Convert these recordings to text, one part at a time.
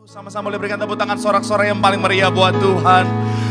Sama-sama boleh berikan tepuk tangan sorak-sorai yang paling meriah buat Tuhan.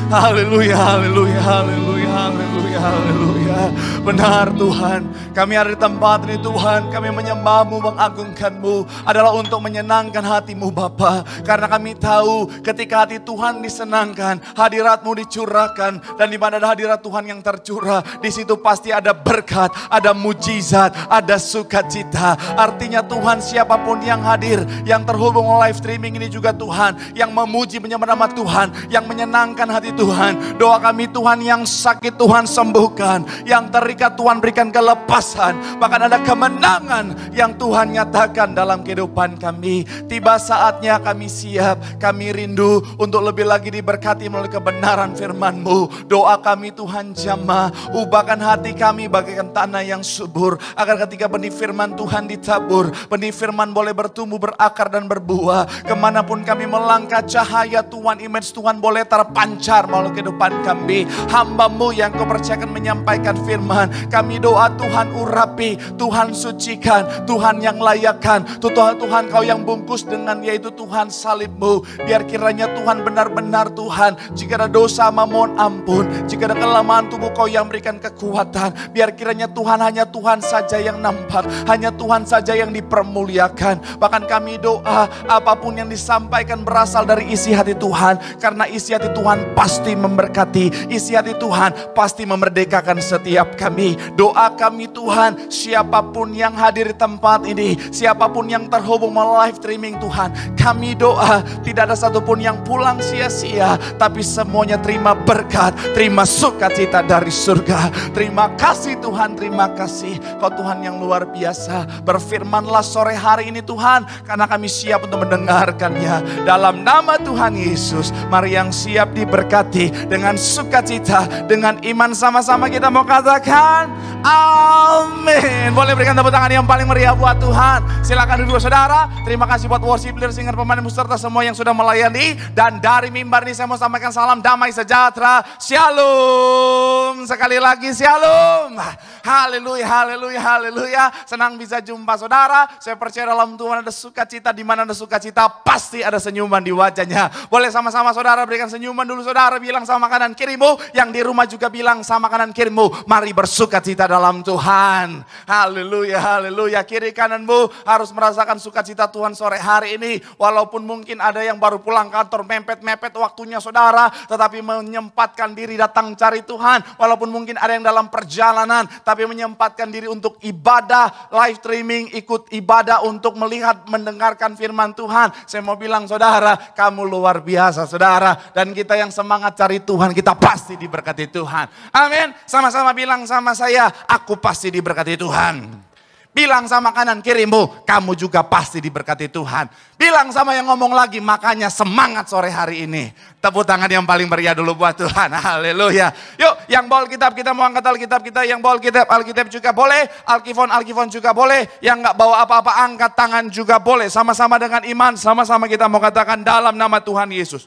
Haleluya, haleluya, haleluya, haleluya, haleluya. Benar Tuhan, kami ada di tempat ini Tuhan, kami menyembah-Mu, mengagungkan-Mu adalah untuk menyenangkan hati-Mu Bapa. Karena kami tahu ketika hati Tuhan disenangkan, hadirat-Mu dicurahkan, dan di mana ada hadirat Tuhan yang tercurah, di situ pasti ada berkat, ada mujizat, ada sukacita. Artinya Tuhan, siapapun yang hadir, yang terhubung live streaming ini juga Tuhan, yang memuji menyembah nama Tuhan, yang menyenangkan hati Tuhan. Doa kami Tuhan, yang sakit Tuhan sembuhkan, yang terikat Tuhan berikan kelepasan, bahkan ada kemenangan yang Tuhan nyatakan dalam kehidupan kami. Tiba saatnya kami siap, kami rindu untuk lebih lagi diberkati melalui kebenaran firman-Mu. Doa kami Tuhan jamah, ubahkan hati kami bagaikan tanah yang subur, agar ketika benih firman Tuhan ditabur, benih firman boleh bertumbuh, berakar dan berbuah. Kemanapun kami melangkah, cahaya Tuhan, image Tuhan boleh terpancar melalui kehidupan kami. Hamba-Mu yang Kau percayakan menyampaikan firman, kami doa Tuhan urapi, Tuhan sucikan, Tuhan yang layakkan, Tuhan Kau yang bungkus dengan yaitu Tuhan salib-Mu. Biar kiranya Tuhan benar-benar Tuhan, jika ada dosa mohon ampun, jika ada kelemahan tubuh Kau yang berikan kekuatan. Biar kiranya Tuhan, hanya Tuhan saja yang nampak, hanya Tuhan saja yang dipermuliakan. Bahkan kami doa apapun yang disampaikan berasal dari isi hati Tuhan, karena isi hati Tuhan pasti memberkati, isi hati Tuhan pasti memerdekakan setiap kami. Doa kami Tuhan, siapapun yang hadir di tempat ini, siapapun yang terhubung melalui live streaming Tuhan, kami doa tidak ada satupun yang pulang sia-sia, tapi semuanya terima berkat, terima sukacita dari surga. Terima kasih Tuhan, terima kasih. Kau Tuhan yang luar biasa. Berfirmanlah sore hari ini Tuhan, karena kami siap untuk mendengarkannya. Dalam nama Tuhan Yesus, mari yang siap diberkati dengan sukacita, dengan iman, sama-sama kita mau katakan amin. Boleh berikan tepuk tangan yang paling meriah buat Tuhan. Silakan duduk saudara. Terima kasih buat worship leader, singer, pemain, serta semua yang sudah melayani. Dan dari mimbar ini saya mau sampaikan salam damai sejahtera. Shalom. Sekali lagi shalom. Haleluya, haleluya, haleluya. Senang bisa jumpa saudara. Saya percaya dalam Tuhan ada sukacita. Di mana ada sukacita pasti ada senyuman di wajahnya. Boleh sama-sama saudara berikan senyuman dulu saudara. Bilang sama kanan kirimu. Yang di rumah juga bilang sama kanan kirimu. Mari bersukacita dalam Tuhan. Haleluya, haleluya. Kiri kananmu harus merasakan sukacita Tuhan sore hari ini. Walaupun mungkin ada yang baru pulang kantor, mepet-mepet waktunya saudara, tetapi menyempatkan diri datang cari Tuhan. Walaupun mungkin ada yang dalam perjalanan, tapi menyempatkan diri untuk ibadah, live streaming, ikut ibadah untuk melihat, mendengarkan firman Tuhan. Saya mau bilang saudara, kamu luar biasa saudara. Dan kita yang semangat cari Tuhan, kita pasti diberkati Tuhan. Amin. Sama-sama bilang sama saya, aku pasti diberkati Tuhan. Bilang sama kanan kirimu, kamu juga pasti diberkati Tuhan. Bilang sama yang ngomong lagi, makanya semangat sore hari ini. Tepuk tangan yang paling meriah dulu buat Tuhan. Haleluya. Yuk, yang bawa Alkitab kita mau angkat Alkitab kita. Yang bawa Alkitab juga boleh. Alkifon juga boleh. Yang gak bawa apa-apa angkat tangan juga boleh. Sama-sama dengan iman, sama-sama kita mau katakan dalam nama Tuhan Yesus.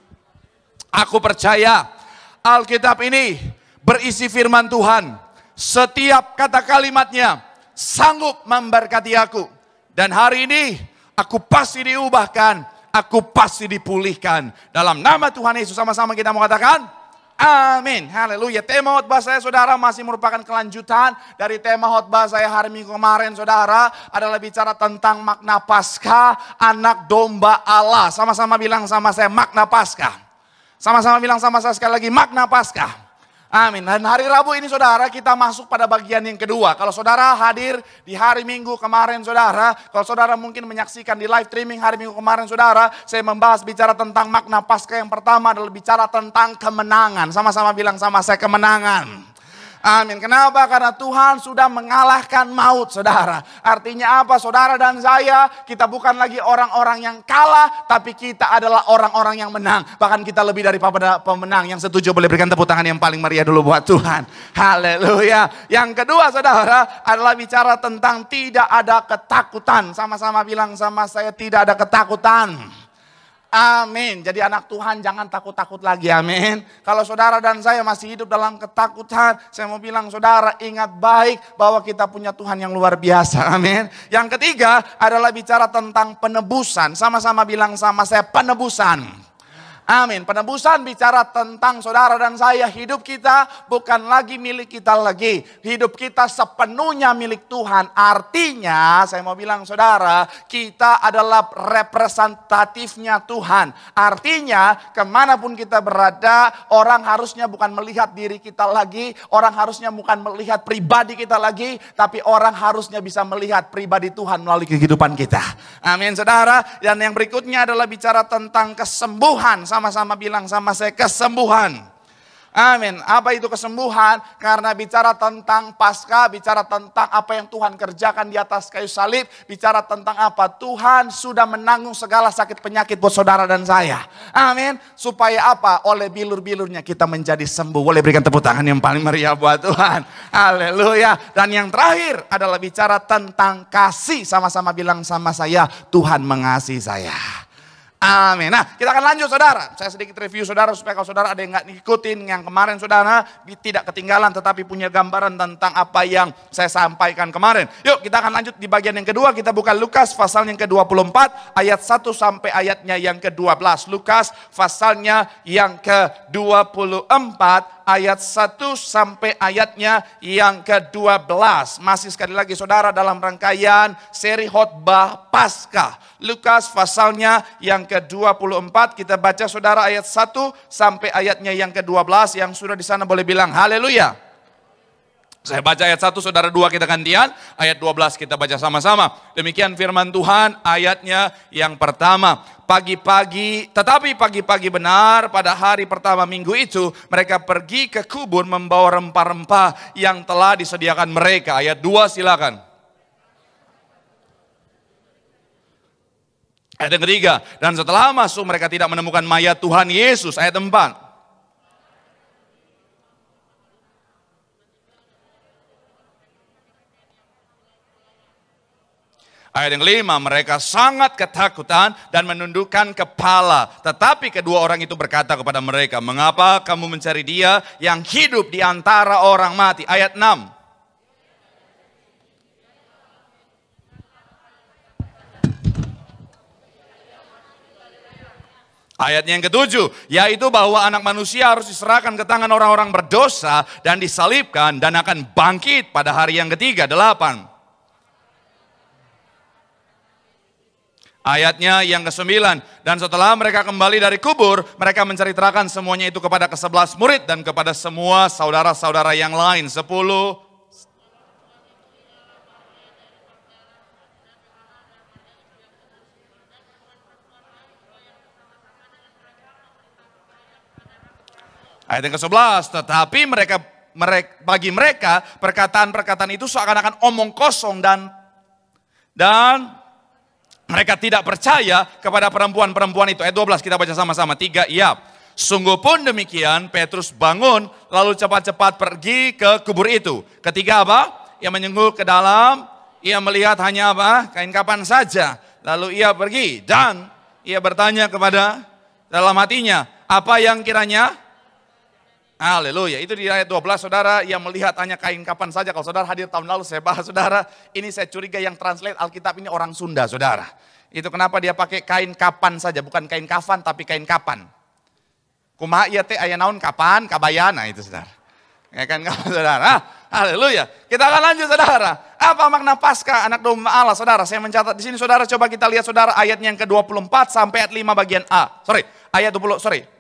Aku percaya Alkitab ini berisi firman Tuhan. Setiap kata kalimatnya sanggup memberkati aku. Dan hari ini aku pasti diubahkan, aku pasti dipulihkan. Dalam nama Tuhan Yesus, sama-sama kita mau katakan amin. Haleluya. Tema khotbah saya saudara masih merupakan kelanjutan dari tema khotbah saya hari Minggu kemarin saudara. Adalah bicara tentang makna Paskah, anak domba Allah. Sama-sama bilang sama saya makna Paskah. Sama-sama bilang sama saya sekali lagi makna Paskah. Amin. Dan hari Rabu ini saudara kita masuk pada bagian yang kedua. Kalau saudara hadir di hari Minggu kemarin saudara, kalau saudara mungkin menyaksikan di live streaming hari Minggu kemarin saudara, saya membahas bicara tentang makna Paskah. Yang pertama adalah bicara tentang kemenangan. Sama-sama bilang sama saya kemenangan. Amin. Kenapa? Karena Tuhan sudah mengalahkan maut saudara. Artinya apa saudara dan saya? Kita bukan lagi orang-orang yang kalah, tapi kita adalah orang-orang yang menang. Bahkan kita lebih daripada pemenang. Yang setuju boleh berikan tepuk tangan yang paling meriah dulu buat Tuhan. Haleluya. Yang kedua saudara adalah bicara tentang tidak ada ketakutan. Sama-sama bilang sama saya tidak ada ketakutan. Amin. Jadi anak Tuhan jangan takut-takut lagi. Amin. Kalau saudara dan saya masih hidup dalam ketakutan, saya mau bilang saudara ingat baik bahwa kita punya Tuhan yang luar biasa. Amin. Yang ketiga adalah bicara tentang penebusan. Sama-sama bilang sama saya, penebusan. Amin. Penebusan bicara tentang saudara dan saya, hidup kita bukan lagi milik kita lagi. Hidup kita sepenuhnya milik Tuhan. Artinya saya mau bilang saudara, kita adalah representatifnya Tuhan. Artinya kemanapun kita berada, orang harusnya bukan melihat diri kita lagi. Orang harusnya bukan melihat pribadi kita lagi. Tapi orang harusnya bisa melihat pribadi Tuhan melalui kehidupan kita. Amin saudara. Dan yang berikutnya adalah bicara tentang kesembuhan. Sama-sama bilang sama saya, kesembuhan. Amin. Apa itu kesembuhan? Karena bicara tentang Paskah, bicara tentang apa yang Tuhan kerjakan di atas kayu salib, bicara tentang apa? Tuhan sudah menanggung segala sakit penyakit buat saudara dan saya. Amin. Supaya apa? Oleh bilur-bilurnya kita menjadi sembuh. Boleh berikan tepuk tangan yang paling meriah buat Tuhan. Haleluya. Dan yang terakhir adalah bicara tentang kasih. Sama-sama bilang sama saya, Tuhan mengasihi saya. Amin. Nah, kita akan lanjut saudara. Saya sedikit review saudara supaya kalau saudara ada yang nggak ngikutin yang kemarin saudara tidak ketinggalan tetapi punya gambaran tentang apa yang saya sampaikan kemarin. Yuk kita akan lanjut di bagian yang kedua. Kita buka Lukas pasal yang ke-24 ayat 1 sampai ayatnya yang ke-12. Lukas pasalnya yang ke-24 ayat 1 sampai ayatnya yang ke-12. Masih sekali lagi saudara dalam rangkaian seri khotbah Paskah. Lukas pasalnya yang ke-24, kita baca saudara ayat 1 sampai ayatnya yang ke-12. Yang sudah di sana boleh bilang haleluya. Saya baca ayat 1, saudara 2 kita gantian. Ayat 12 kita baca sama-sama. Demikian firman Tuhan ayatnya yang pertama. Tetapi pagi-pagi benar pada hari pertama minggu itu, mereka pergi ke kubur membawa rempah-rempah yang telah disediakan mereka. Ayat 2 silakan. Ayat yang ketiga, dan setelah masuk mereka tidak menemukan mayat Tuhan Yesus. Ayat 4. Ayat yang kelima, mereka sangat ketakutan dan menundukkan kepala. Tetapi kedua orang itu berkata kepada mereka, mengapa kamu mencari dia yang hidup di antara orang mati? Ayat 6. Ayatnya yang ke-7, yaitu bahwa anak manusia harus diserahkan ke tangan orang-orang berdosa dan disalibkan dan akan bangkit pada hari yang ketiga. 8. Ayatnya yang ke-9, dan setelah mereka kembali dari kubur, mereka menceritakan semuanya itu kepada ke-11 murid dan kepada semua saudara-saudara yang lain. 10. Ayat yang ke-11, tetapi bagi mereka perkataan-perkataan itu seakan-akan omong kosong dan mereka tidak percaya kepada perempuan-perempuan itu. Ayat 12 kita baca sama-sama. 3, iya. Sungguh pun demikian, Petrus bangun lalu cepat-cepat pergi ke kubur itu. Ketiga apa? Ia menyenggol ke dalam, ia melihat hanya apa? Kain kapan saja. Lalu ia pergi dan ia bertanya kepada dalam hatinya, apa yang kiranya? Haleluya, itu di ayat 12 saudara, yang melihat hanya kain kapan saja. Kalau saudara hadir tahun lalu saya bahas saudara, ini saya curiga yang translate Alkitab ini orang Sunda saudara. Itu kenapa dia pakai kain kapan saja, bukan kain kafan tapi kain kapan. Kumaha ieu teh aya naon kapan, kabayana itu saudara. Ya kan saudara, haleluya. Kita akan lanjut saudara. Apa makna Paskah anak domba Allah saudara? Saya mencatat di sini saudara, coba kita lihat saudara ayatnya yang ke-24 sampai ayat 5 bagian A.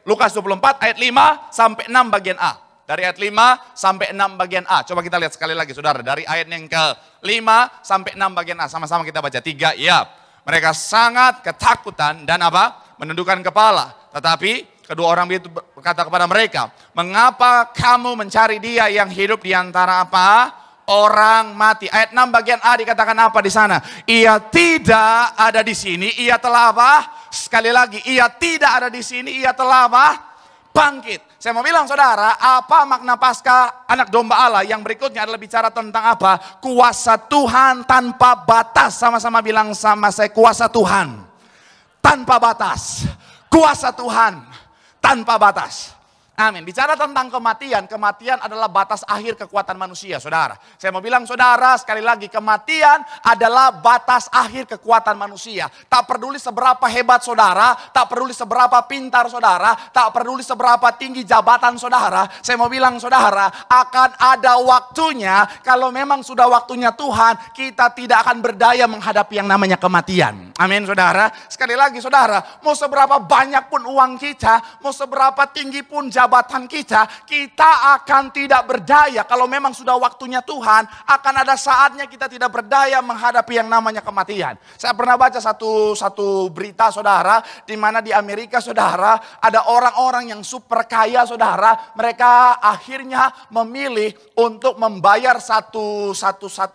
Lukas 24 ayat 5 sampai 6 bagian A. Dari ayat 5 sampai 6 bagian A. Coba kita lihat sekali lagi saudara. Dari ayat yang ke-5 sampai 6 bagian A. Sama-sama kita baca. 3, ya. Mereka sangat ketakutan dan apa? Menundukkan kepala. Tetapi kedua orang itu berkata kepada mereka, mengapa kamu mencari dia yang hidup di antara apa? Orang mati. Ayat 6 bagian A dikatakan apa di sana? Ia tidak ada di sini, ia telah apa? Sekali lagi, ia tidak ada di sini, ia telah apa? Bangkit. Saya mau bilang saudara, apa makna Paskah anak domba Allah? Yang berikutnya adalah bicara tentang apa? Kuasa Tuhan tanpa batas. Sama-sama bilang sama saya, kuasa Tuhan tanpa batas. kuasa Tuhan tanpa batas. Amin. Bicara tentang kematian, kematian adalah batas akhir kekuatan manusia, saudara. Saya mau bilang saudara, sekali lagi, kematian adalah batas akhir kekuatan manusia. Tak peduli seberapa hebat saudara, tak peduli seberapa pintar saudara, tak peduli seberapa tinggi jabatan saudara. Saya mau bilang saudara, akan ada waktunya, kalau memang sudah waktunya Tuhan, kita tidak akan berdaya menghadapi yang namanya kematian. Amin saudara. Sekali lagi saudara, mau seberapa banyak pun uang kita, mau seberapa tinggi pun jabatan kita, kita akan tidak berdaya. Kalau memang sudah waktunya Tuhan, akan ada saatnya kita tidak berdaya menghadapi yang namanya kematian. Saya pernah baca satu berita saudara, di mana di Amerika saudara, ada orang-orang yang super kaya saudara, mereka akhirnya memilih untuk membayar satu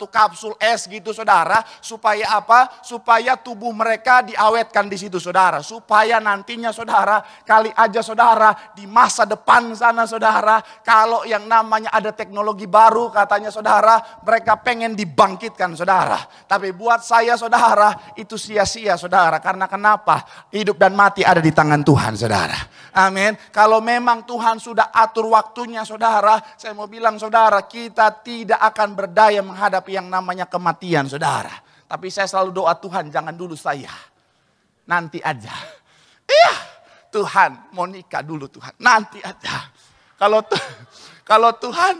kapsul es gitu saudara, supaya apa? Supaya tubuh mereka diawetkan di situ saudara, supaya nantinya saudara, kali aja saudara di masa depan sana saudara, kalau yang namanya ada teknologi baru katanya saudara, mereka pengen dibangkitkan saudara. Tapi buat saya saudara, itu sia-sia saudara, karena kenapa? Hidup dan mati ada di tangan Tuhan saudara. Amin. Kalau memang Tuhan sudah atur waktunya saudara, saya mau bilang saudara, kita tidak akan berdaya menghadapi yang namanya kematian saudara. Tapi saya selalu doa, Tuhan jangan dulu saya, nanti aja. Iya, Tuhan mau nikah dulu Tuhan, nanti aja. Kalau Tuhan,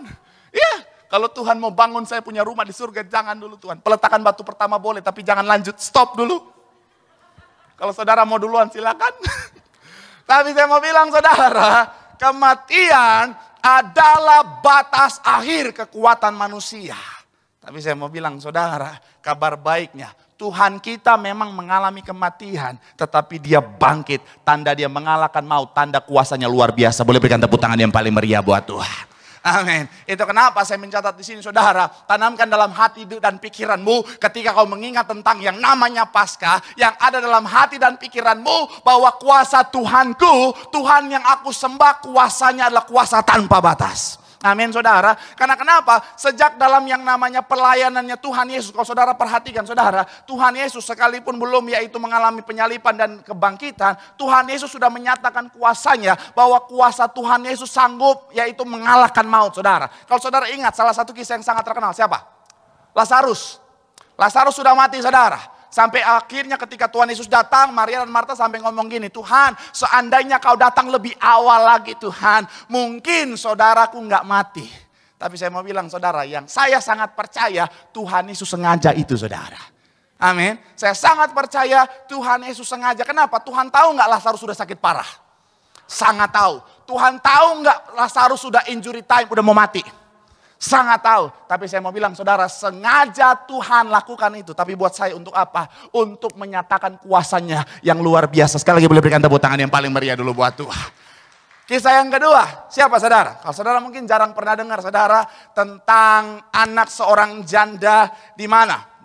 iya, kalau Tuhan mau bangun saya punya rumah di surga, jangan dulu Tuhan. Peletakan batu pertama boleh, tapi jangan lanjut, stop dulu. Kalau saudara mau duluan silakan. Tapi saya mau bilang saudara, kematian adalah batas akhir kekuatan manusia. Tapi saya mau bilang saudara, kabar baiknya, Tuhan kita memang mengalami kematian, tetapi dia bangkit. Tanda dia mengalahkan maut, tanda kuasanya luar biasa. Boleh berikan tepuk tangan yang paling meriah buat Tuhan. Amin. Itu kenapa saya mencatat di sini saudara, tanamkan dalam hati dan pikiranmu ketika kau mengingat tentang yang namanya Paskah, yang ada dalam hati dan pikiranmu bahwa kuasa Tuhanku, Tuhan yang aku sembah, kuasanya adalah kuasa tanpa batas. Amin saudara. Karena kenapa? Sejak dalam yang namanya pelayanannya Tuhan Yesus, kalau saudara perhatikan saudara, Tuhan Yesus sekalipun belum yaitu mengalami penyalipan dan kebangkitan, Tuhan Yesus sudah menyatakan kuasanya, bahwa kuasa Tuhan Yesus sanggup yaitu mengalahkan maut saudara. Kalau saudara ingat salah satu kisah yang sangat terkenal, siapa? Lazarus. Lazarus sudah mati saudara. Sampai akhirnya ketika Tuhan Yesus datang, Maria dan Marta sampai ngomong gini, Tuhan seandainya kau datang lebih awal lagi Tuhan, mungkin saudaraku nggak mati. Tapi saya mau bilang saudara, yang saya sangat percaya Tuhan Yesus sengaja itu saudara. Amin. Saya sangat percaya Tuhan Yesus sengaja. Kenapa? Tuhan tahu nggak Lazarus sudah sakit parah? Sangat tahu. Tuhan tahu nggak Lazarus sudah injury time, udah mau mati? Sangat tahu, tapi saya mau bilang saudara, sengaja Tuhan lakukan itu. Tapi buat saya untuk apa? Untuk menyatakan kuasanya yang luar biasa. Sekali lagi boleh berikan tepuk tangan yang paling meriah dulu buat Tuhan. Kisah yang kedua, siapa saudara? Kalau saudara mungkin jarang pernah dengar saudara tentang anak seorang janda di mana?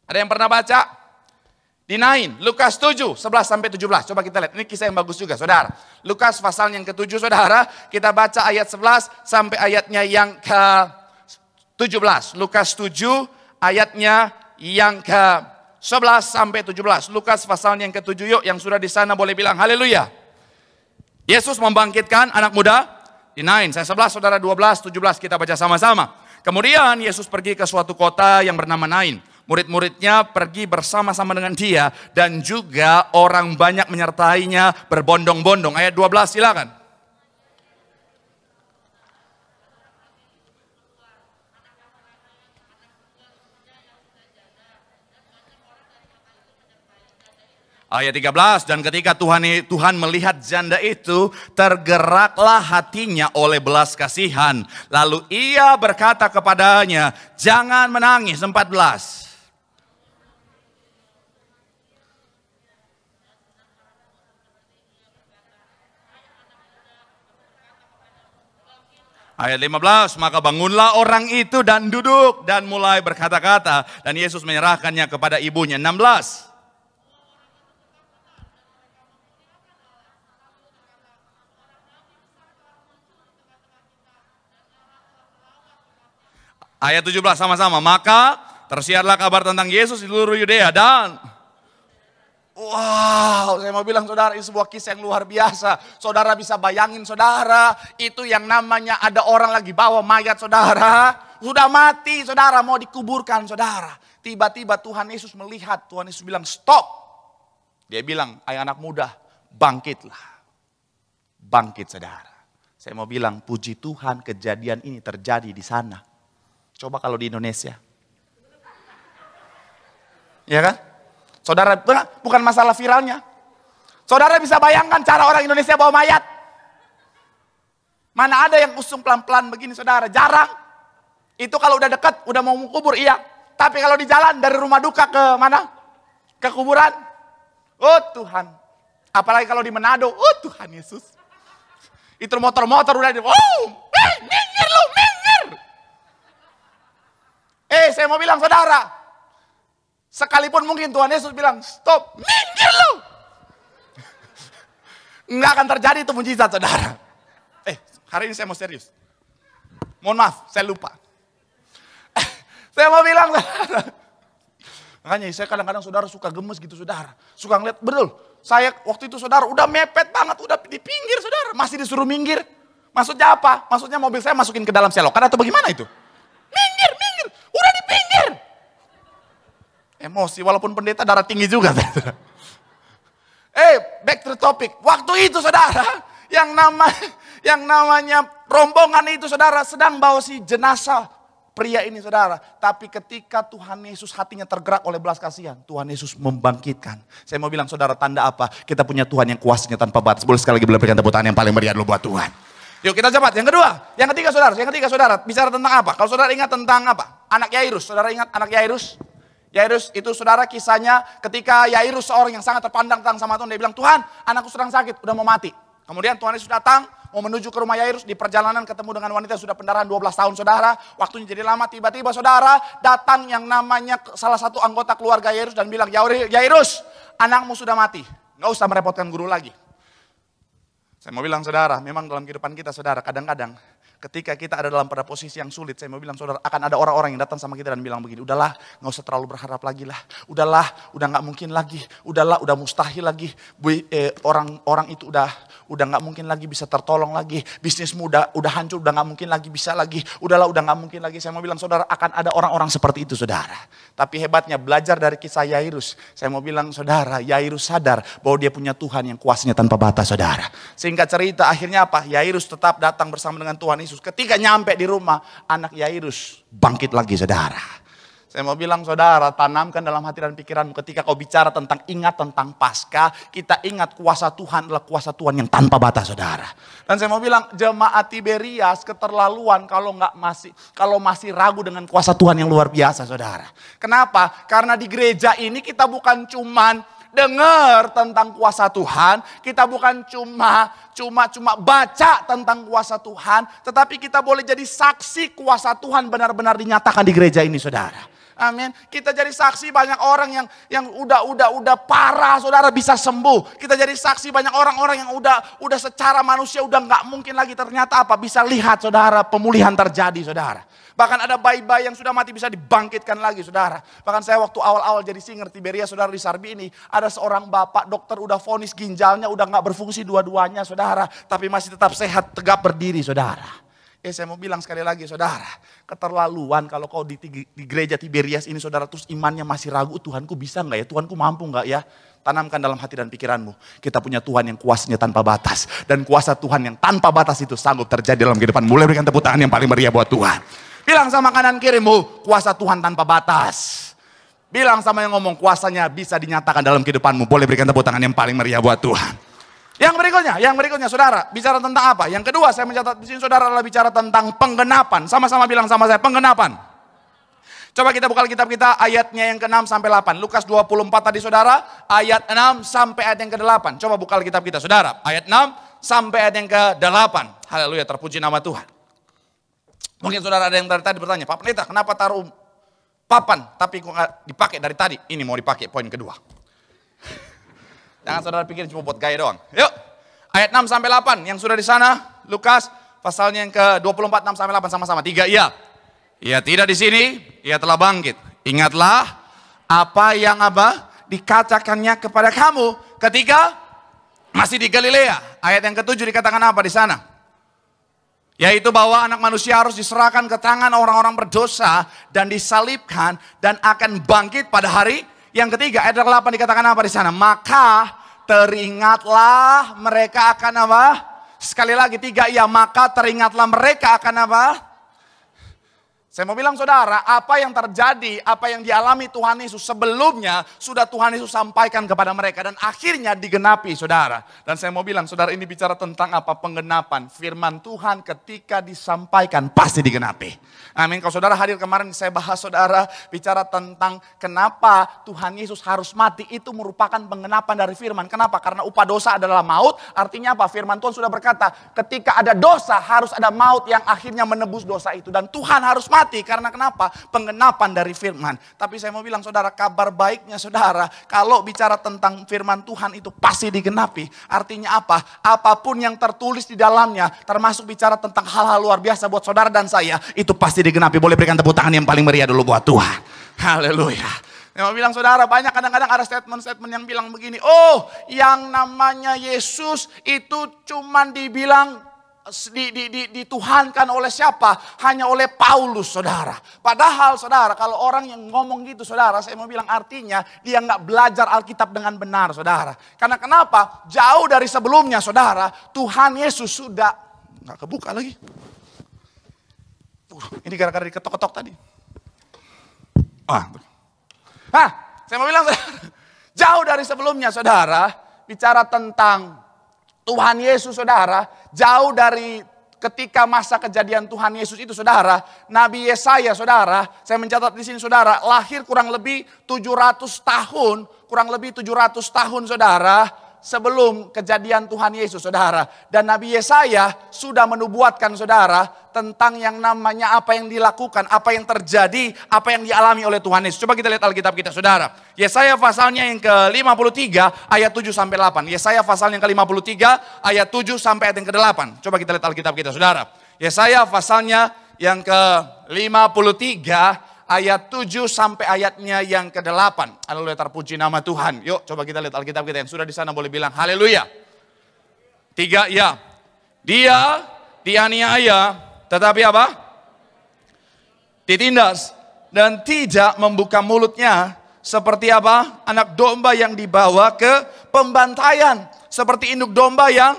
Ada yang pernah baca? Di Nain, Lukas 7, 11-17. Coba kita lihat, ini kisah yang bagus juga saudara. Lukas pasal yang ke-7 saudara, kita baca ayat 11 sampai ayatnya yang ke-17. Lukas 7 ayatnya yang ke-11 sampai 17. Lukas pasal yang ke-7, yuk yang sudah di sana boleh bilang haleluya. Yesus membangkitkan anak muda di Nain. Saya 11, saudara 12, 17 kita baca sama-sama. Kemudian Yesus pergi ke suatu kota yang bernama Nain. Murid-muridnya pergi bersama-sama dengan dia dan juga orang banyak menyertainya berbondong-bondong. Ayat 12 silakan. Ayat 13, dan ketika Tuhan melihat janda itu, tergeraklah hatinya oleh belas kasihan. Lalu ia berkata kepadanya, jangan menangis. 14. Ayat 15, maka bangunlah orang itu dan duduk dan mulai berkata-kata. Dan Yesus menyerahkannya kepada ibunya. 16. Ayat 17 sama-sama. Maka tersiarlah kabar tentang Yesus di seluruh Yudea dan Wow, saya mau bilang saudara, ini sebuah kisah yang luar biasa. Saudara bisa bayangin saudara, itu yang namanya ada orang lagi bawa mayat saudara. Sudah mati saudara, mau dikuburkan saudara. Tiba-tiba Tuhan Yesus melihat, Tuhan Yesus bilang stop. Dia bilang, hai anak muda, bangkitlah. Bangkit saudara. Saya mau bilang, puji Tuhan kejadian ini terjadi di sana. Coba kalau di Indonesia. Ya kan? Saudara, bukan masalah viralnya. Saudara bisa bayangkan cara orang Indonesia bawa mayat. Mana ada yang usung pelan-pelan begini saudara, jarang. Itu kalau udah dekat, udah mau kubur iya. Tapi kalau di jalan dari rumah duka ke mana? Ke kuburan. Oh Tuhan. Apalagi kalau di Manado, oh Tuhan Yesus. Itu motor-motor udah, minggir lu, minggir. Saya mau bilang saudara. Sekalipun mungkin Tuhan Yesus bilang, stop, minggir lu. Enggak akan terjadi itu mujizat saudara. Hari ini saya mau serius. Mohon maaf, saya lupa. Saya mau bilang saudara. Makanya saya kadang-kadang saudara suka gemes gitu saudara. Suka ngeliat, betul. Saya waktu itu saudara udah mepet banget, udah di pinggir saudara. Masih disuruh minggir. Maksudnya apa? Maksudnya mobil saya masukin ke dalam selokan atau bagaimana itu? Minggir, minggir. Udah di pinggir. Emosi, walaupun pendeta darah tinggi juga. Back to the topic. Waktu itu saudara, yang namanya rombongan itu saudara sedang bawa si jenazah pria ini saudara. Tapi ketika Tuhan Yesus hatinya tergerak oleh belas kasihan, Tuhan Yesus membangkitkan. Saya mau bilang saudara, tanda apa? Kita punya Tuhan yang kuasanya tanpa batas. Boleh sekali lagi berikan tepuk tangan yang paling meriah dulu buat Tuhan. Yuk kita cepat. Yang kedua, yang ketiga saudara, bicara tentang apa? Kalau saudara ingat tentang apa? Anak Yairus, saudara ingat anak Yairus? Yairus itu saudara kisahnya ketika Yairus seorang yang sangat terpandang sama Tuhan. Dia bilang, Tuhan anakku sedang sakit, udah mau mati. Kemudian Tuhan Yesus datang, mau menuju ke rumah Yairus. Di perjalanan ketemu dengan wanita yang sudah pendarahan 12 tahun saudara. Waktunya jadi lama, tiba-tiba saudara datang yang namanya salah satu anggota keluarga Yairus dan bilang, Yairus anakmu sudah mati. Gak usah merepotkan guru lagi. Saya mau bilang saudara, memang dalam kehidupan kita saudara, kadang-kadang ketika kita ada pada posisi yang sulit, saya mau bilang saudara, akan ada orang-orang yang datang sama kita dan bilang begini, udahlah, gak usah terlalu berharap lagi lah. Udahlah, udah gak mungkin lagi. Udahlah, udah mustahil lagi. Orang itu udah gak mungkin lagi bisa tertolong lagi. Bisnismu udah hancur, udah gak mungkin lagi bisa lagi. Udahlah, udah gak mungkin lagi. Saya mau bilang saudara, akan ada orang-orang seperti itu saudara. Tapi hebatnya belajar dari kisah Yairus. Saya mau bilang saudara, Yairus sadar bahwa dia punya Tuhan yang kuasanya tanpa batas saudara. Singkat cerita, akhirnya apa? Yairus tetap datang bersama dengan Tuhan Yesus. Ketika nyampe di rumah, anak Yairus bangkit lagi saudara. Saya mau bilang saudara, tanamkan dalam hati dan pikiranmu ketika kau bicara tentang ingat tentang Paskah, kita ingat kuasa Tuhan adalah kuasa Tuhan yang tanpa batas saudara. Dan saya mau bilang jemaat Tiberias keterlaluan kalau masih ragu dengan kuasa Tuhan yang luar biasa saudara. Kenapa? Karena di gereja ini kita bukan cuman dengar tentang kuasa Tuhan, kita bukan cuma baca tentang kuasa Tuhan, tetapi kita boleh jadi saksi kuasa Tuhan benar-benar dinyatakan di gereja ini saudara. Amin. Kita jadi saksi banyak orang yang udah parah saudara bisa sembuh. Kita jadi saksi banyak orang-orang yang udah secara manusia udah nggak mungkin lagi, ternyata apa? Bisa lihat saudara, pemulihan terjadi saudara. Bahkan ada bayi-bayi yang sudah mati bisa dibangkitkan lagi saudara. Bahkan saya waktu awal-awal jadi singer Tiberias saudara di Sarbi ini, ada seorang bapak dokter udah vonis ginjalnya udah nggak berfungsi dua-duanya saudara, tapi masih tetap sehat, tegap berdiri saudara. Saya mau bilang sekali lagi saudara, keterlaluan kalau kau di gereja Tiberias ini saudara terus imannya masih ragu, Tuhanku bisa nggak ya, Tuhanku mampu nggak ya? Tanamkan dalam hati dan pikiranmu, kita punya Tuhan yang kuasanya tanpa batas. Dan kuasa Tuhan yang tanpa batas itu sanggup terjadi dalam kehidupan. Mulai berikan tepuk tangan yang paling meriah buat Tuhan. Bilang sama kanan kirimu, kuasa Tuhan tanpa batas. Bilang sama yang ngomong, kuasanya bisa dinyatakan dalam kehidupanmu. Boleh berikan tepuk tangan yang paling meriah buat Tuhan. Yang berikutnya saudara, bicara tentang apa? Yang kedua saya mencatat di sini saudara adalah bicara tentang penggenapan. Sama-sama bilang sama saya, penggenapan. Coba kita buka kitab kita ayatnya yang ke-6 sampai 8. Lukas 24 tadi saudara, ayat 6 sampai ayat yang ke-8. Coba buka kitab kita saudara, ayat 6 sampai ayat yang ke-8. Haleluya, terpuji nama Tuhan. Mungkin saudara ada yang dari tadi bertanya, Pak Pendeta kenapa taruh papan tapi kok nggak dipakai dari tadi? Ini mau dipakai poin kedua. Jangan saudara pikir cuma buat gaya doang. Yuk, ayat 6 sampai 8 yang sudah di sana, Lukas pasalnya yang ke-24 6 sampai 8 sama-sama. 3 iya. Ia tidak di sini, ia telah bangkit. Ingatlah apa dikatakannya kepada kamu ketika masih di Galilea. Ayat yang ke-7 dikatakan apa di sana? Yaitu bahwa anak manusia harus diserahkan ke tangan orang-orang berdosa dan disalibkan dan akan bangkit pada hari yang ketiga. Ayat 8 dikatakan apa di sana? Maka teringatlah mereka akan apa? Sekali lagi 3 ya, maka teringatlah mereka akan apa? Saya mau bilang saudara, apa yang terjadi, apa yang dialami Tuhan Yesus sebelumnya sudah Tuhan Yesus sampaikan kepada mereka dan akhirnya digenapi saudara. Dan saya mau bilang saudara, ini bicara tentang apa? Penggenapan. Firman Tuhan ketika disampaikan pasti digenapi. Amin. Kalau saudara hadir kemarin saya bahas saudara bicara tentang kenapa Tuhan Yesus harus mati. Itu merupakan penggenapan dari firman. Kenapa? Karena upah dosa adalah maut. Artinya apa? Firman Tuhan sudah berkata ketika ada dosa harus ada maut yang akhirnya menebus dosa itu. Dan Tuhan harus mati. Karena kenapa? Penggenapan dari firman. Tapi saya mau bilang saudara, kabar baiknya saudara, kalau bicara tentang firman Tuhan itu pasti digenapi. Artinya apa? Apapun yang tertulis di dalamnya, termasuk bicara tentang hal-hal luar biasa buat saudara dan saya, itu pasti digenapi. Boleh berikan tepuk tangan yang paling meriah dulu buat Tuhan. Haleluya. Saya mau bilang saudara, banyak kadang-kadang ada statement-statement yang bilang begini, oh yang namanya Yesus itu cuman dibilang dituhankan oleh siapa? Hanya oleh Paulus saudara. Padahal saudara, kalau orang yang ngomong gitu saudara, saya mau bilang artinya dia nggak belajar Alkitab dengan benar saudara. Karena kenapa? Jauh dari sebelumnya saudara, Tuhan Yesus sudah nggak kebuka lagi. Ini gara-gara diketok-ketok tadi. Saya mau bilang saudara, jauh dari sebelumnya saudara, bicara tentang Tuhan Yesus saudara, jauh dari ketika masa kejadian Tuhan Yesus itu saudara, Nabi Yesaya saudara, saya mencatat di sini saudara, lahir kurang lebih 700 tahun saudara, sebelum kejadian Tuhan Yesus saudara. Dan Nabi Yesaya sudah menubuatkan saudara tentang yang namanya apa yang dilakukan, apa yang terjadi, apa yang dialami oleh Tuhan Yesus. Coba kita lihat Alkitab kita saudara. Yesaya pasalnya yang ke-53 ayat 7 sampai 8. Yesaya pasalnya yang ke-53 ayat 7 sampai ayat yang ke-8. Coba kita lihat Alkitab kita saudara. Yesaya pasalnya yang ke-53 ayat 7 sampai ayatnya yang ke-8. Haleluya, terpuji nama Tuhan. Yuk coba kita lihat Alkitab kita yang sudah di sana, boleh bilang haleluya. 3 ya. Dia dianiaya tetapi apa? Ditindas dan tidak membuka mulutnya, seperti apa? Anak domba yang dibawa ke pembantaian, seperti induk domba yang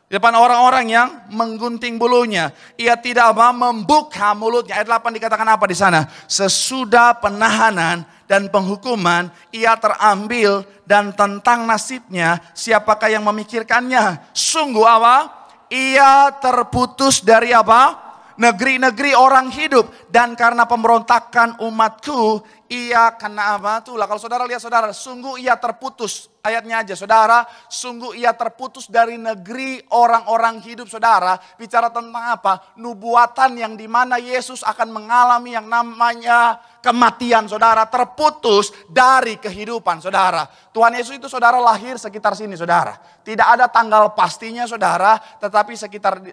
di depan orang-orang yang menggunting bulunya. Ia tidak apa? Membuka mulutnya. Ayat 8 dikatakan apa di sana? Sesudah penahanan dan penghukuman ia terambil, dan tentang nasibnya siapakah yang memikirkannya? Sungguh apa? Ia terputus dari apa? Negeri-negeri orang hidup, dan karena pemberontakan umatku ia kena apa? Itulah kalau saudara lihat saudara, sungguh ia terputus. Ayatnya aja saudara, sungguh ia terputus dari negeri orang-orang hidup saudara. Bicara tentang apa? Nubuatan yang dimana Yesus akan mengalami yang namanya kematian saudara. Terputus dari kehidupan saudara. Tuhan Yesus itu saudara lahir sekitar sini saudara. Tidak ada tanggal pastinya saudara, tetapi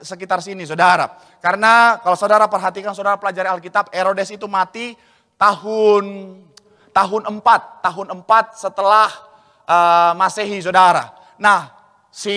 sekitar sini saudara. Karena kalau saudara perhatikan, saudara pelajari Alkitab, Herodes itu mati tahun 4 setelah Masehi saudara. Nah si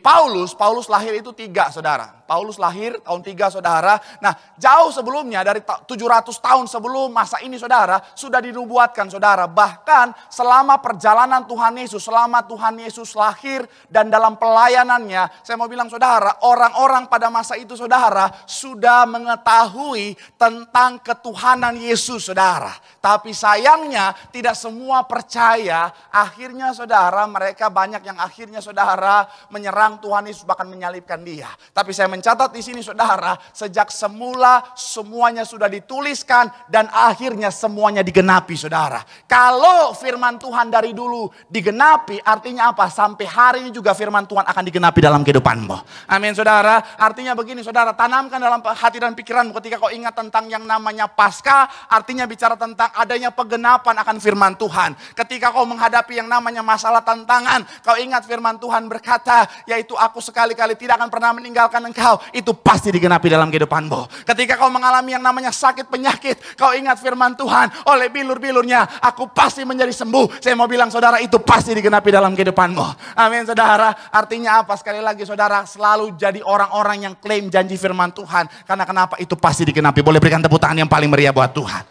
Paulus lahir itu 3 saudara. Paulus lahir tahun 3 saudara. Nah jauh sebelumnya dari 700 tahun sebelum masa ini saudara, sudah dinubuatkan saudara. Bahkan selama perjalanan Tuhan Yesus, selama Tuhan Yesus lahir dan dalam pelayanannya, saya mau bilang saudara, orang-orang pada masa itu saudara sudah mengetahui tentang ketuhanan Yesus saudara. Tapi sayangnya tidak semua percaya. Akhirnya saudara, mereka banyak yang akhirnya saudara menyerang Tuhan Yesus, bahkan menyalibkan dia. Tapi saya mencatat di sini saudara, sejak semula semuanya sudah dituliskan dan akhirnya semuanya digenapi saudara. Kalau firman Tuhan dari dulu digenapi, artinya apa? Sampai hari ini juga firman Tuhan akan digenapi dalam kehidupanmu. Amin saudara. Artinya begini saudara, tanamkan dalam hati dan pikiranmu ketika kau ingat tentang yang namanya Paskah, artinya bicara tentang adanya penggenapan akan firman Tuhan. Ketika kau menghadapi yang namanya masalah tantangan, kau ingat firman Tuhan berkata, kata, yaitu aku sekali-kali tidak akan pernah meninggalkan engkau, itu pasti digenapi dalam kehidupanmu. Ketika kau mengalami yang namanya sakit penyakit, kau ingat firman Tuhan, oleh bilur-bilurnya aku pasti menjadi sembuh. Saya mau bilang saudara, itu pasti digenapi dalam kehidupanmu. Amin saudara. Artinya apa? Sekali lagi saudara, selalu jadi orang-orang yang klaim janji firman Tuhan. Karena kenapa? Itu pasti digenapi. Boleh berikan tepuk tangan yang paling meriah buat Tuhan.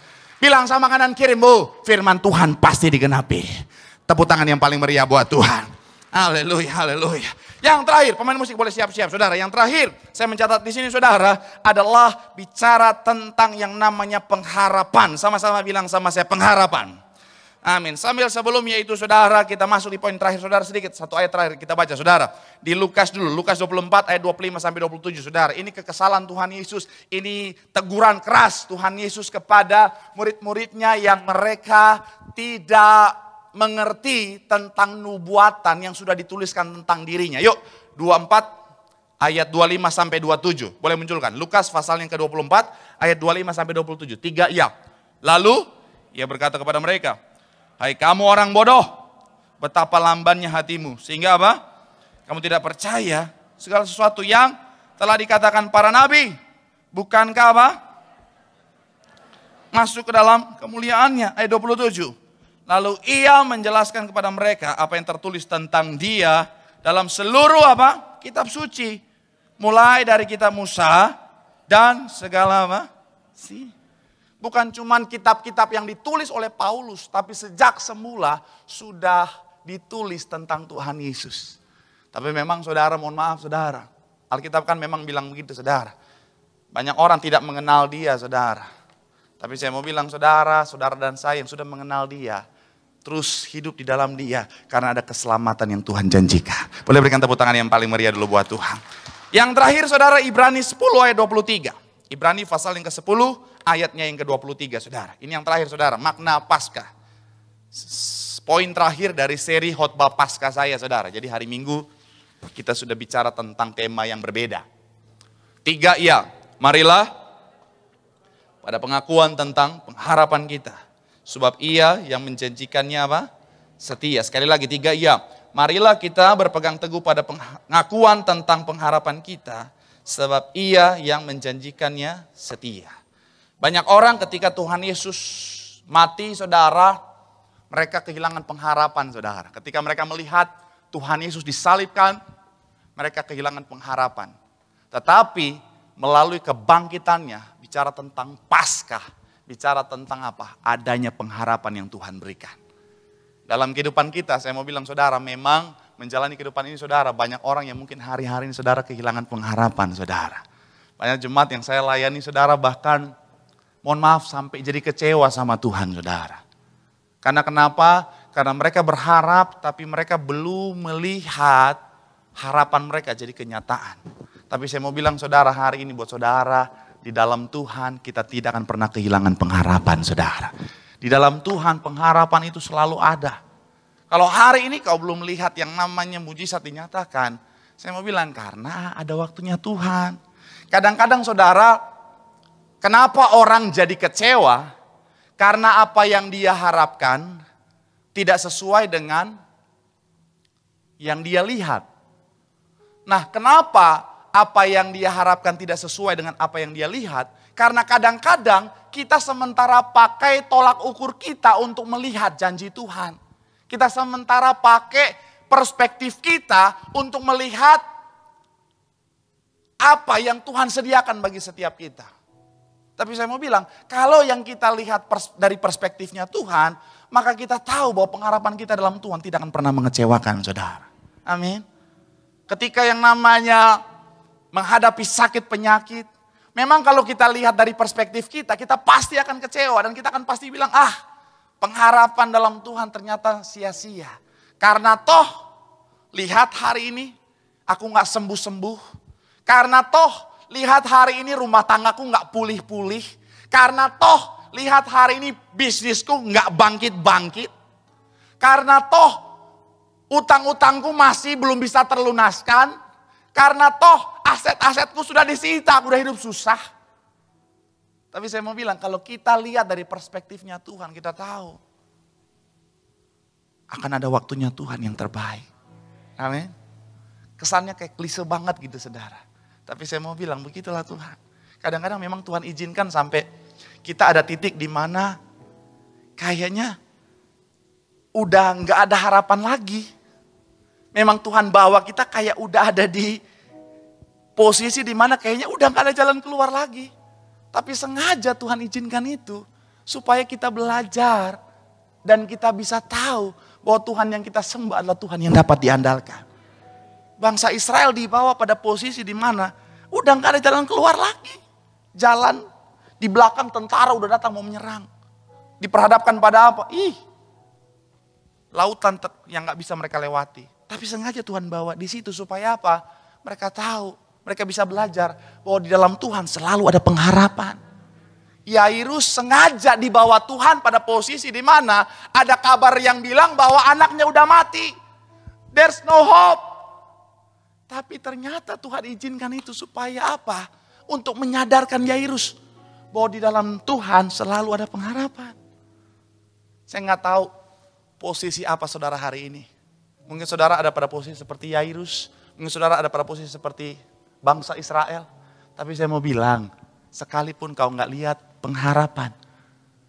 Bilang sama kanan kirimu, firman Tuhan pasti digenapi. Tepuk tangan yang paling meriah buat Tuhan. Haleluya, haleluya. Yang terakhir, pemain musik boleh siap-siap saudara. Yang terakhir, saya mencatat di sini saudara, adalah bicara tentang yang namanya pengharapan. Sama-sama bilang sama saya, pengharapan. Amin. Sambil sebelumnya itu saudara, kita masuk di poin terakhir saudara sedikit. Satu ayat terakhir kita baca saudara. Di Lukas dulu, Lukas 24 ayat 25 sampai 27 saudara. Ini kekesalan Tuhan Yesus, ini teguran keras Tuhan Yesus kepada murid-muridnya yang mereka tidak mengerti tentang nubuatan yang sudah dituliskan tentang dirinya. Yuk, 24 ayat 25 sampai 27. Boleh munculkan. Lukas pasal yang ke-24 ayat 25 sampai 27. 3 ya. Lalu ia berkata kepada mereka, hai kamu orang bodoh, betapa lambannya hatimu. Sehingga apa? Kamu tidak percaya segala sesuatu yang telah dikatakan para nabi. Bukankah apa? Masuk ke dalam kemuliaannya. Ayat 27. Lalu ia menjelaskan kepada mereka apa yang tertulis tentang dia dalam seluruh apa? Kitab suci. Mulai dari kitab Musa dan segala apa? Bukan cuman kitab-kitab yang ditulis oleh Paulus, tapi sejak semula sudah ditulis tentang Tuhan Yesus. Tapi memang saudara, mohon maaf saudara, Alkitab kan memang bilang begitu saudara. Banyak orang tidak mengenal dia saudara. Tapi saya mau bilang saudara, saudara dan saya yang sudah mengenal dia, terus hidup di dalam dia, karena ada keselamatan yang Tuhan janjikan. Boleh berikan tepuk tangan yang paling meriah dulu buat Tuhan. Yang terakhir saudara, Ibrani 10 ayat 23. Ibrani pasal yang ke-10 ayatnya yang ke-23 saudara. Ini yang terakhir saudara, makna Paskah. Poin terakhir dari seri khotbah Paskah saya saudara. Jadi hari Minggu kita sudah bicara tentang tema yang berbeda. 3 ya, marilah pada pengakuan tentang pengharapan kita. Sebab ia yang menjanjikannya apa? Setia. Sekali lagi 3 ya. Marilah kita berpegang teguh pada pengakuan tentang pengharapan kita. Sebab ia yang menjanjikannya setia. Banyak orang ketika Tuhan Yesus mati saudara, mereka kehilangan pengharapan saudara. Ketika mereka melihat Tuhan Yesus disalibkan, mereka kehilangan pengharapan. Tetapi melalui kebangkitannya, bicara tentang Paskah, bicara tentang apa? Adanya pengharapan yang Tuhan berikan. Dalam kehidupan kita, saya mau bilang saudara, memang menjalani kehidupan ini saudara, banyak orang yang mungkin hari-hari ini saudara kehilangan pengharapan saudara. Banyak jemaat yang saya layani saudara bahkan, mohon maaf sampai jadi kecewa sama Tuhan saudara. Karena kenapa? Karena mereka berharap tapi mereka belum melihat harapan mereka jadi kenyataan. Tapi saya mau bilang saudara, hari ini buat saudara, di dalam Tuhan kita tidak akan pernah kehilangan pengharapan saudara. Di dalam Tuhan pengharapan itu selalu ada. Kalau hari ini kau belum melihat yang namanya mujizat dinyatakan, saya mau bilang karena ada waktunya Tuhan. Kadang-kadang saudara, kenapa orang jadi kecewa? Karena apa yang dia harapkan tidak sesuai dengan yang dia lihat. Nah, kenapa apa yang dia harapkan tidak sesuai dengan apa yang dia lihat? Karena kadang-kadang kita sementara pakai tolak ukur kita untuk melihat janji Tuhan. Kita sementara pakai perspektif kita untuk melihat apa yang Tuhan sediakan bagi setiap kita. Tapi saya mau bilang, kalau yang kita lihat dari perspektifnya Tuhan, maka kita tahu bahwa pengharapan kita dalam Tuhan tidak akan pernah mengecewakan saudara. Amin. Ketika yang namanya menghadapi sakit penyakit, memang kalau kita lihat dari perspektif kita, kita pasti akan kecewa dan kita akan pasti bilang, pengharapan dalam Tuhan ternyata sia-sia. Karena toh, lihat hari ini aku gak sembuh-sembuh. Karena toh, lihat hari ini rumah tanggaku gak pulih-pulih. Karena toh, lihat hari ini bisnisku gak bangkit-bangkit. Karena toh, utang-utangku masih belum bisa terlunaskan. Karena toh, aset-asetku sudah disita, aku udah hidup susah. Tapi saya mau bilang, kalau kita lihat dari perspektifnya Tuhan, kita tahu akan ada waktunya Tuhan yang terbaik. Amin. Kesannya kayak klise banget gitu saudara. Tapi saya mau bilang begitulah Tuhan. Kadang-kadang memang Tuhan izinkan sampai kita ada titik di mana kayaknya udah nggak ada harapan lagi. Memang Tuhan bawa kita kayak udah ada di posisi di mana kayaknya udah nggak ada jalan keluar lagi. Tapi sengaja Tuhan izinkan itu supaya kita belajar dan kita bisa tahu bahwa Tuhan yang kita sembah adalah Tuhan yang dapat diandalkan. Bangsa Israel dibawa pada posisi di mana udah nggak ada jalan keluar lagi. Jalan di belakang tentara udah datang mau menyerang. Diperhadapkan pada apa? Lautan yang nggak bisa mereka lewati. Tapi sengaja Tuhan bawa di situ supaya apa? Mereka tahu, mereka bisa belajar bahwa di dalam Tuhan selalu ada pengharapan. Yairus sengaja dibawa Tuhan pada posisi di mana ada kabar yang bilang bahwa anaknya udah mati. There's no hope. Tapi ternyata Tuhan izinkan itu supaya apa? Untuk menyadarkan Yairus bahwa di dalam Tuhan selalu ada pengharapan. Saya nggak tahu posisi apa saudara hari ini. Mungkin saudara ada pada posisi seperti Yairus. Mungkin saudara ada pada posisi seperti bangsa Israel. Tapi saya mau bilang, sekalipun kau nggak lihat pengharapan,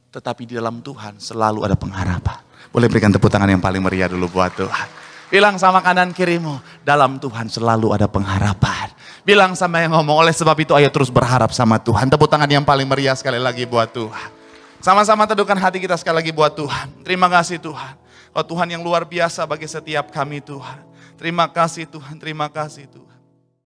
tetapi di dalam Tuhan selalu ada pengharapan. Boleh berikan tepuk tangan yang paling meriah dulu buat Tuhan. Bilang sama kanan kirimu, dalam Tuhan selalu ada pengharapan. Bilang sama yang ngomong, oleh sebab itu ayo terus berharap sama Tuhan. Tepuk tangan yang paling meriah sekali lagi buat Tuhan. Sama-sama teduhkan hati kita sekali lagi buat Tuhan. Terima kasih Tuhan. Oh Tuhan yang luar biasa bagi setiap kami Tuhan. Terima kasih Tuhan, terima kasih Tuhan.